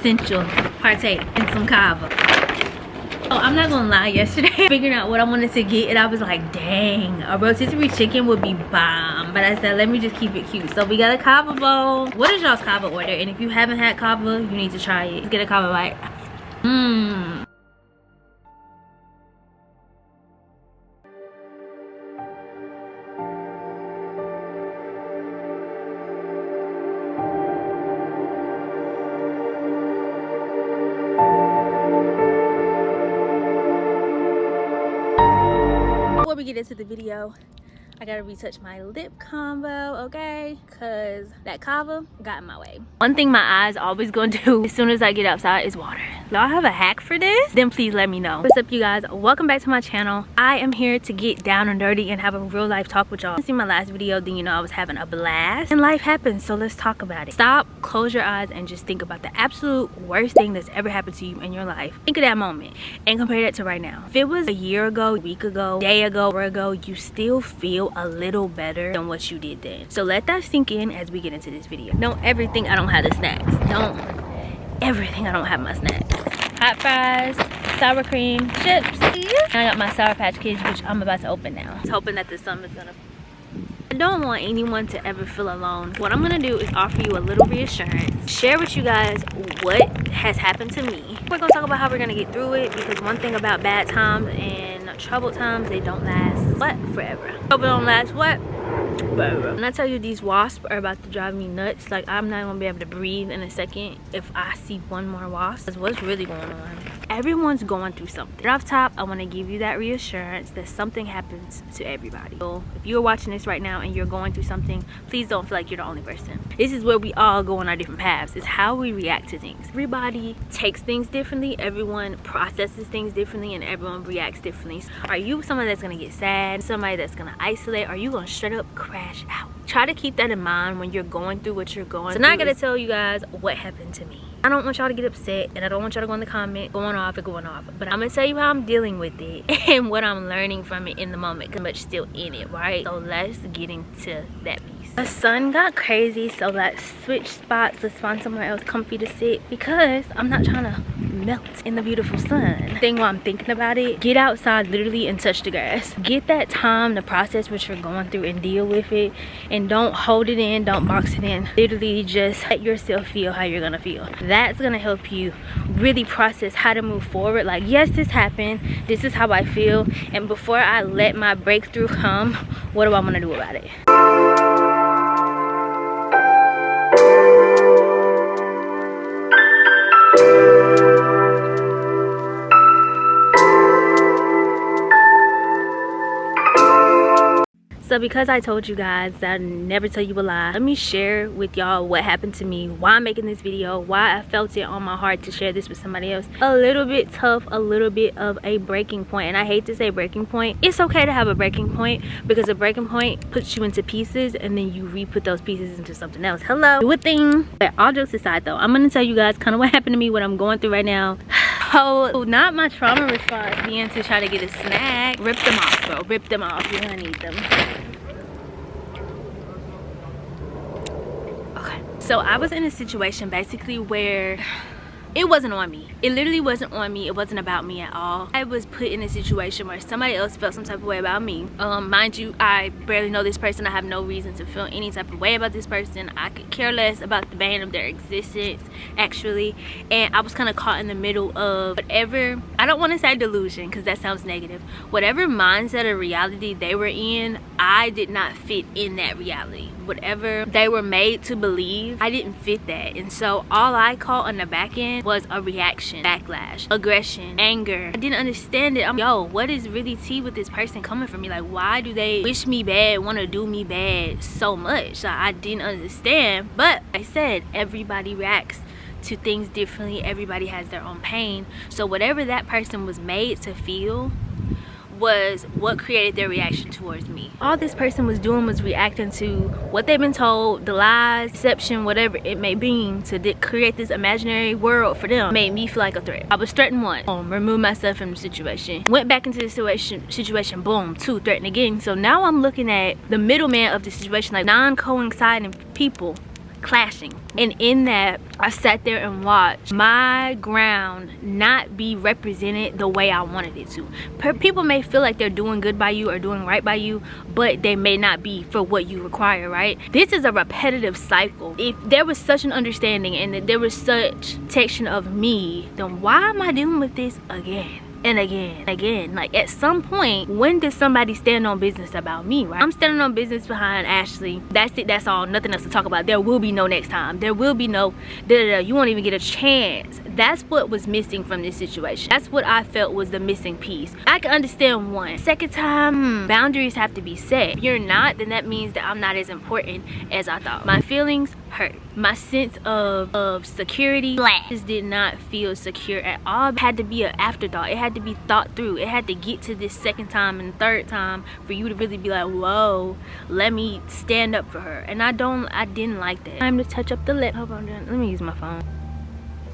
essential partake in some kava. Oh, I'm not gonna lie, yesterday figuring out what I wanted to get and I was like, dang, a rotisserie chicken would be bomb. But I said, let me just keep it cute. So we got a kava bowl. What is y'all's kava order? And if you haven't had kava, you need to try it. Let's get a kava bite. Before we get into the video, I gotta retouch my lip combo, okay? Cause that kava got in my way. One thing my eyes always gonna do as soon as I get outside is water. Y'all have a hack for this? Then please let me know. What's up, you guys? Welcome back to my channel. I am here to get down and dirty and have a real life talk with y'all. If you see my last video, then you know I was having a blast. And life happens, so let's talk about it. Stop, close your eyes, and just think about the absolute worst thing that's ever happened to you in your life. Think of that moment and compare that to right now. If it was a year ago, a week ago, day ago, hour ago, you still feel a little better than what you did then. So let that sink in as we get into this video. Don't ever think I don't have the snacks. Don't ever think I don't have my snacks. Hot fries, sour cream, chips. And I got my Sour Patch Kids, which I'm about to open now. Just hoping that the sun is gonna... I don't want anyone to ever feel alone. What I'm gonna do is offer you a little reassurance, share with you guys what has happened to me. We're gonna talk about how we're gonna get through it, because one thing about bad times and troubled times, they don't last forever. Hope it don't last forever. When I tell you these wasps are about to drive me nuts, like I'm not gonna be able to breathe in a second if I see one more wasp. That's what's really going on. Everyone's going through something. Right off top, I want to give you that reassurance that something happens to everybody. So if you're watching this right now and you're going through something, please don't feel like you're the only person. This is where we all go on our different paths. It's how we react to things. Everybody takes things differently, everyone processes things differently, and everyone reacts differently. Are you someone that's gonna get sad, somebody that's gonna isolate, or are you gonna straight up crash out? Try to keep that in mind when you're going through what you're going through. So now I gotta tell you guys what happened to me. I don't want y'all to get upset, and I don't want y'all to go in the comment going off, but I'm gonna tell you how I'm dealing with it and what I'm learning from it in the moment, because I'm still in it, right? So let's get into that piece. The sun got crazy, so let's switch spots. Let's find somewhere else comfy to sit, because I'm not trying to melt in the beautiful sun. Thing while I'm thinking about it, get outside literally and touch the grass. Get that time to process what you're going through and deal with it, and don't hold it in, don't box it in. Literally just let yourself feel how you're gonna feel. That's gonna help you really process how to move forward. Like, yes, this happened, this is how I feel, and before I let my breakthrough come, what do I want to do about it? So because I told you guys that I'd never tell you a lie, let me share with y'all what happened to me, why I'm making this video, why I felt it on my heart to share this with somebody else. A little bit tough, a little bit of a breaking point. And I hate to say breaking point. It's okay to have a breaking point, because a breaking point puts you into pieces and then you re-put those pieces into something else. Hello, good thing. But all jokes aside though, I'm gonna tell you guys kind of what happened to me, what I'm going through right now. Oh, not my trauma response being to try to get a snack. Rip them off, bro. Rip them off. You're gonna need them. Okay. So I was in a situation basically where it wasn't on me. It literally wasn't on me. It wasn't about me at all. I was put in a situation where somebody else felt some type of way about me. Mind you, I barely know this person. I have no reason to feel any type of way about this person. I could care less about the bane of their existence, actually. And I was kind of caught in the middle of whatever, I don't want to say delusion, because that sounds negative. Whatever mindset or reality they were in, I did not fit in that reality. Whatever they were made to believe, I didn't fit that. And so all I caught on the back end was a reaction, backlash, aggression, anger. I didn't understand it. Yo, what is really tea with this person coming from me? Like, why do they wish me bad, want to do me bad so much? Like, I didn't understand. But I said, everybody reacts to things differently. Everybody has their own pain. So whatever that person was made to feel was what created their reaction towards me. All this person was doing was reacting to what they've been told, the lies, deception, whatever it may be, to create this imaginary world for them. Made me feel like a threat. I was threatened once, remove myself from the situation. Went back into the situation, boom, two, threatened again. So now I'm looking at the middleman of the situation, like non-coinciding people clashing. And in that, I sat there and watched my ground not be represented the way I wanted it to. People may feel like they're doing good by you or doing right by you, but they may not be for what you require, right? This is a repetitive cycle. If there was such an understanding and there was such protection of me, then why am I dealing with this again? And again. Like, at some point, when does somebody stand on business about me, right? I'm standing on business behind Ashley. That's it, that's all, nothing else to talk about. There will be no next time. There will be no you won't even get a chance. That's what was missing from this situation. That's what I felt was the missing piece. I can understand one. Second time, boundaries have to be set. If you're not, then that means that I'm not as important as I thought. My feelings hurt. My sense of security just did not feel secure at all. It had to be an afterthought. It had to be thought through. It had to get to this second time and third time for you to really be like, whoa, let me stand up for her. And I didn't like that. Time to touch up the lip. Hold on, let me use my phone.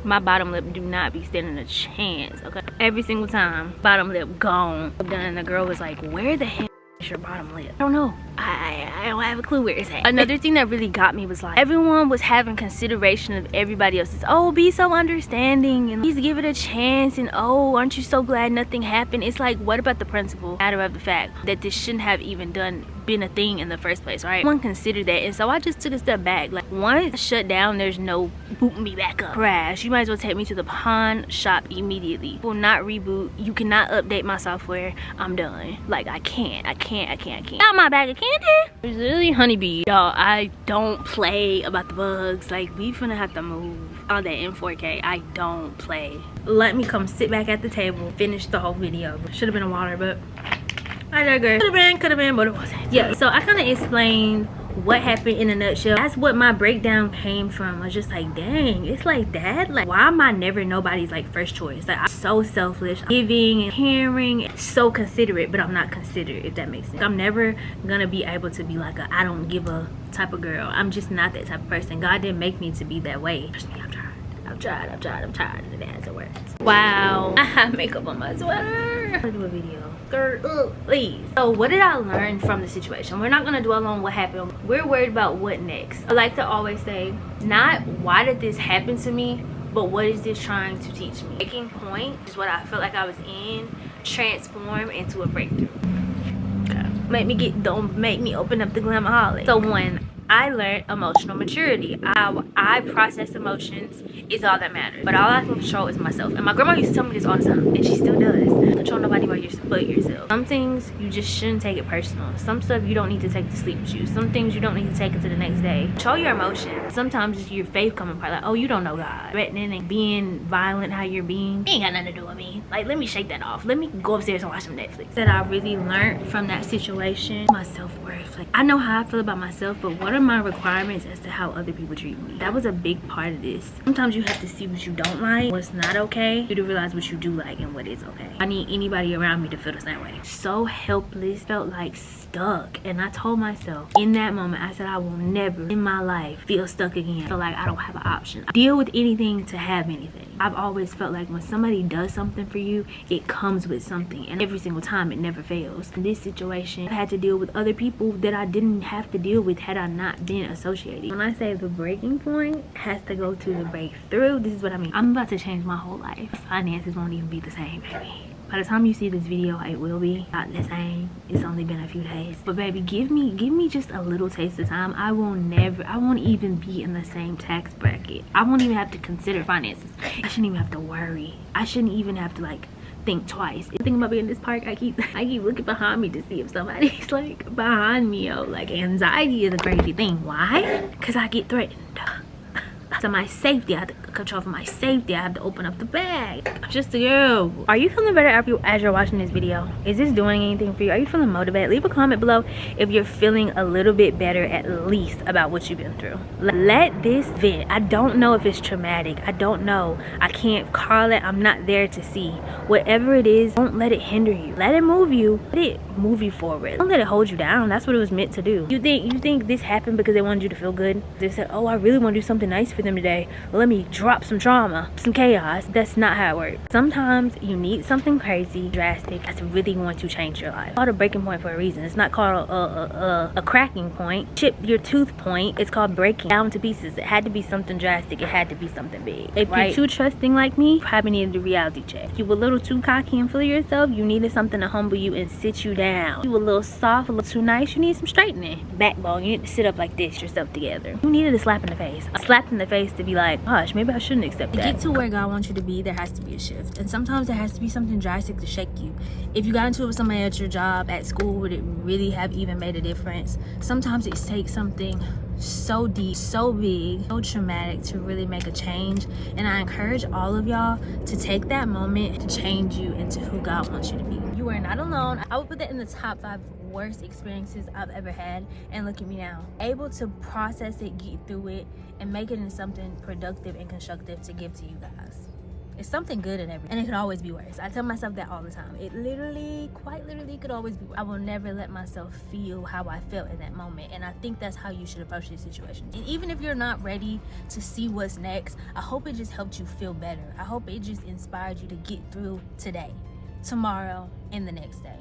My bottom lip do not be standing a chance, okay? Every single time, bottom lip gone. And the girl was like, where the hell is your bottom lip? I don't know. I don't have a clue where it's at. Another thing that really got me was like, everyone was having consideration of everybody else's. Oh, be so understanding and please give it a chance, and oh, aren't you so glad nothing happened? It's like, what about the principle matter of the fact that this shouldn't have even been a thing in the first place, right? One considered that, and so I just took a step back. Like, once I shut down, there's no booting me back up. Crash, you might as well take me to the pawn shop immediately. Will not reboot. You cannot update my software. I'm done. Like, I can't. Out my bag of candy. There's literally honeybee. Y'all, I don't play about the bugs. Like, we finna have to move all that in 4K. I don't play. Let me come sit back at the table, finish the whole video. Should have been a water, but I digress. Could have been, but it wasn't. Yeah, so I kind of explained what happened in a nutshell. That's what my breakdown came from. I was just like, dang, it's like that. Like, why am I never nobody's like first choice? Like, I'm so selfish, giving and caring, so considerate, but I'm not considerate, if that makes sense. I'm never gonna be able to be like a I don't give a type of girl. I'm just not that type of person. God didn't make me to be that way. Trust me, I'm tired of the dance words. Wow, I have makeup on my sweater. I'll do a video. Please. So what did I learn from the situation? We're not gonna dwell on what happened. We're worried about what next. I like to always say, not why did this happen to me, but what is this trying to teach me? Making point is what I felt like I was in, transform into a breakthrough. Okay. Don't make me open up the Glamaholic. So one, I learned emotional maturity. I process emotions is all that matters. But all I can control is myself. And my grandma used to tell me this all the time, and she still does. Control nobody but yourself. Some things you just shouldn't take it personal. Some stuff you don't need to take to sleep with you. Some things you don't need to take into the next day. Control your emotions. Sometimes it's your faith coming apart. Like, oh, you don't know God. Threatening and being violent how you're being. It ain't got nothing to do with me. Like, let me shake that off. Let me go upstairs and watch some Netflix. That I really learned from that situation, my self-worth. Like, I know how I feel about myself, but what are my requirements as to how other people treat me? That was a big part of this. Sometimes you have to see what you don't like, what's not okay, you to realize what you do like and what is okay. I need anybody around me to feel the same way. So helpless, felt like stuck. And I told myself in that moment, I said, I will never in my life feel stuck again. I feel like I don't have an option. Deal with anything to have anything. I've always felt like when somebody does something for you, it comes with something, and every single time it never fails. In this situation, I had to deal with other people that I didn't have to deal with had I not been associated. When I say the breaking point has to go to the breakthrough, this is what I mean. I'm about to change my whole life. Finances won't even be the same, baby. By the time you see this video, it will be not the same. It's only been a few days. But baby, give me just a little taste of time. I won't even be in the same tax bracket. I won't even have to consider finances. I shouldn't even have to worry. I shouldn't even have to like think twice. Thinking about being in this park, I keep looking behind me to see if somebody's like behind me. Yo, like, anxiety is a crazy thing. Why? Because I get threatened. So my safety, I have to control for my safety. I have to open up the bag. I'm just a girl. Are you feeling better as you're watching this video? Is this doing anything for you? Are you feeling motivated? Leave a comment below if you're feeling a little bit better, at least, about what you've been through. Let this vent. I don't know if it's traumatic. I don't know. I can't call it. I'm not there to see. Whatever it is, don't let it hinder you. Let it move you. Let it move you forward. Don't let it hold you down. That's what it was meant to do. You think this happened because they wanted you to feel good? They said, oh, I really want to do something nice for them. them today. Let me drop some trauma, some chaos. That's not how it works. Sometimes you need something crazy, drastic, that's really going to change your life. It's called a breaking point for a reason. It's not called a cracking point, chip your tooth point. It's called breaking down to pieces. It had to be something drastic. It had to be something big. If you're too trusting like me, you probably needed a reality check. If you were a little too cocky and full of yourself, you needed something to humble you and sit you down. If you were a little soft, a little too nice, you need some straightening. Backbone, you need to sit up like this, yourself together. You needed a slap in the face. A slap in the face to be like, gosh, maybe I shouldn't accept that. To get to where God wants you to be, there has to be a shift. And sometimes there has to be something drastic to shake you. If you got into it with somebody at your job, at school, would it really have even made a difference? Sometimes it takes something so deep, so big, so traumatic to really make a change. And I encourage all of y'all to take that moment to change you into who God wants you to be. You are not alone. I would put that in the top 5 worst experiences I've ever had, and look at me now, able to process it, get through it, and make it into something productive and constructive to give to you guys. It's something good in everything, and it could always be worse. I tell myself that all the time. It literally, quite literally, could always be worse. I will never let myself feel how I felt in that moment, and I think that's how you should approach these situations. And even if you're not ready to see what's next, I hope it just helped you feel better. I hope it just inspired you to get through today, tomorrow, and the next day.